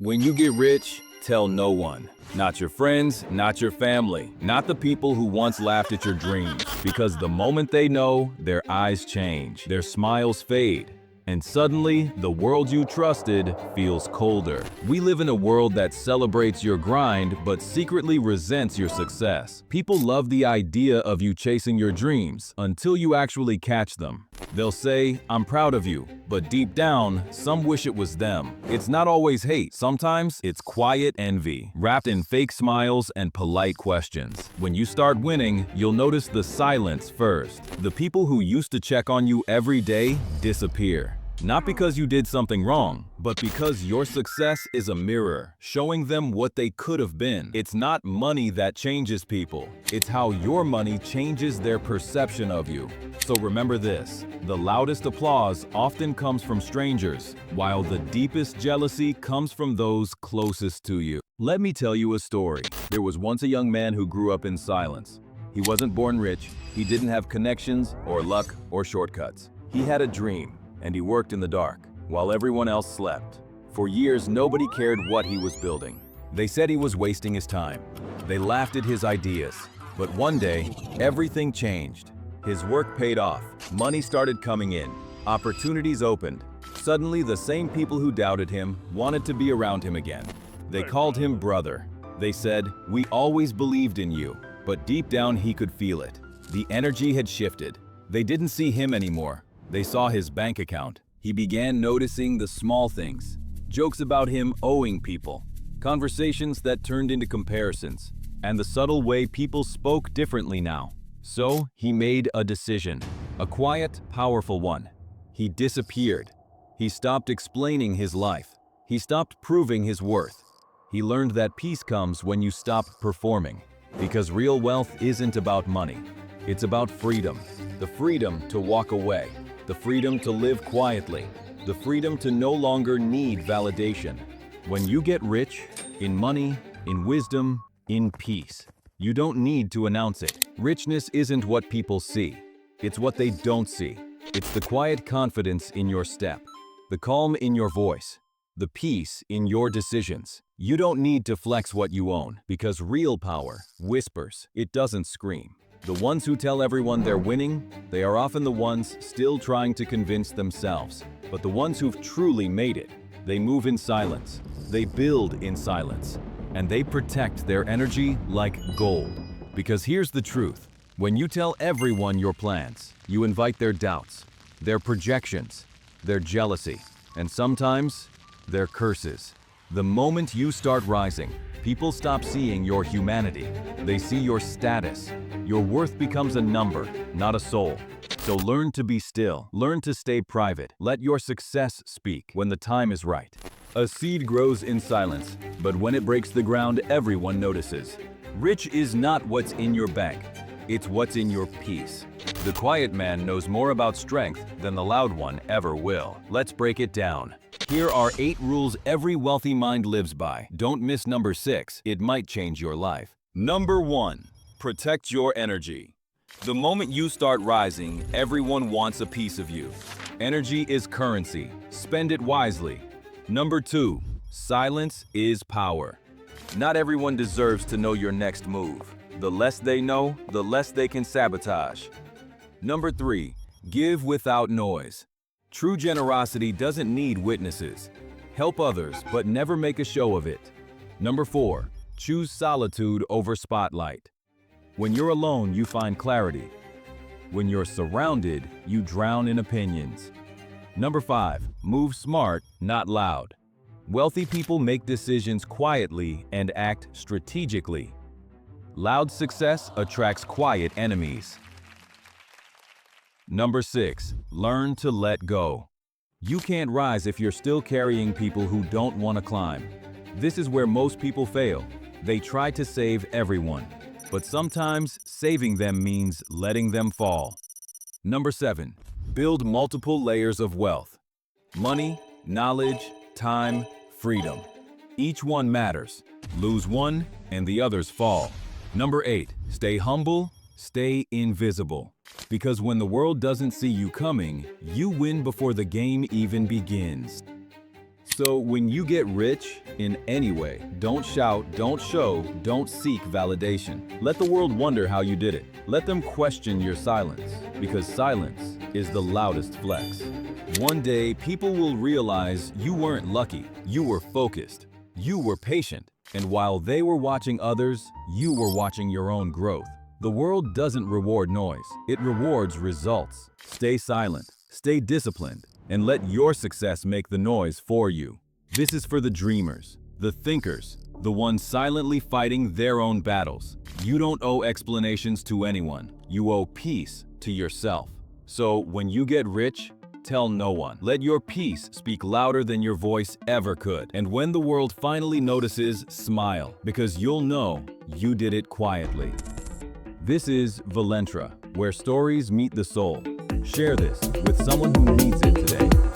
When you get rich, tell no one. Not your friends, not your family, not the people who once laughed at your dreams. Because the moment they know, their eyes change, their smiles fade, and suddenly, the world you trusted feels colder. We live in a world that celebrates your grind but secretly resents your success. People love the idea of you chasing your dreams until you actually catch them. They'll say, "I'm proud of you," but deep down, some wish it was them. It's not always hate. Sometimes it's quiet envy, wrapped in fake smiles and polite questions. When you start winning, you'll notice the silence first. The people who used to check on you every day disappear. Not because you did something wrong, but because your success is a mirror, showing them what they could have been. It's not money that changes people. It's how your money changes their perception of you. So remember this, the loudest applause often comes from strangers, while the deepest jealousy comes from those closest to you. Let me tell you a story. There was once a young man who grew up in silence. He wasn't born rich, he didn't have connections or luck or shortcuts. He had a dream, and he worked in the dark, while everyone else slept. For years, nobody cared what he was building. They said he was wasting his time. They laughed at his ideas. But one day, everything changed. His work paid off. Money started coming in. Opportunities opened. Suddenly, the same people who doubted him wanted to be around him again. They called him brother. They said, "We always believed in you." But deep down, he could feel it. The energy had shifted. They didn't see him anymore. They saw his bank account. He began noticing the small things. Jokes about him owing people. Conversations that turned into comparisons. And the subtle way people spoke differently now. So he made a decision. A quiet, powerful one. He disappeared. He stopped explaining his life. He stopped proving his worth. He learned that peace comes when you stop performing. Because real wealth isn't about money. It's about freedom. The freedom to walk away. The freedom to live quietly, the freedom to no longer need validation. When you get rich, in money, in wisdom, in peace, you don't need to announce it. Richness isn't what people see, it's what they don't see. It's the quiet confidence in your step, the calm in your voice, the peace in your decisions. You don't need to flex what you own, because real power whispers, it doesn't scream. The ones who tell everyone they're winning, they are often the ones still trying to convince themselves. But the ones who've truly made it, they move in silence, they build in silence, and they protect their energy like gold. Because here's the truth, when you tell everyone your plans, you invite their doubts, their projections, their jealousy, and sometimes their curses. The moment you start rising, people stop seeing your humanity. They see your status. Your worth becomes a number, not a soul. So learn to be still. Learn to stay private. Let your success speak when the time is right. A seed grows in silence, but when it breaks the ground, everyone notices. Rich is not what's in your bank. It's what's in your peace. The quiet man knows more about strength than the loud one ever will. Let's break it down. Here are 8 rules every wealthy mind lives by. Don't miss number 6. It might change your life. Number 1. Protect your energy. The moment you start rising, everyone wants a piece of you. Energy is currency. Spend it wisely. Number 2. Silence is power. Not everyone deserves to know your next move. The less they know, the less they can sabotage. Number 3. Give without noise. True generosity doesn't need witnesses. Help others, but never make a show of it. Number 4. Choose solitude over spotlight. When you're alone, you find clarity. When you're surrounded, you drown in opinions. Number 5. Move smart, not loud. Wealthy people make decisions quietly and act strategically. Loud success attracts quiet enemies. Number 6. Learn to let go. You can't rise if you're still carrying people who don't want to climb. This is where most people fail. They try to save everyone, but sometimes saving them means letting them fall. Number 7. Build multiple layers of wealth. Money, knowledge, time, freedom. Each one matters. Lose one and the others fall. Number 8. Stay humble, stay invisible. Because when the world doesn't see you coming, you win before the game even begins. So when you get rich, in any way, don't shout, don't show, don't seek validation. Let the world wonder how you did it. Let them question your silence, because silence is the loudest flex. One day, people will realize you weren't lucky, you were focused, you were patient, and while they were watching others, you were watching your own growth. The world doesn't reward noise, it rewards results. Stay silent, stay disciplined, and let your success make the noise for you. This is for the dreamers, the thinkers, the ones silently fighting their own battles. You don't owe explanations to anyone. You owe peace to yourself. So when you get rich, tell no one. Let your peace speak louder than your voice ever could. And when the world finally notices, smile, because you'll know you did it quietly. This is Velentra, where stories meet the soul. Share this with someone who needs it today.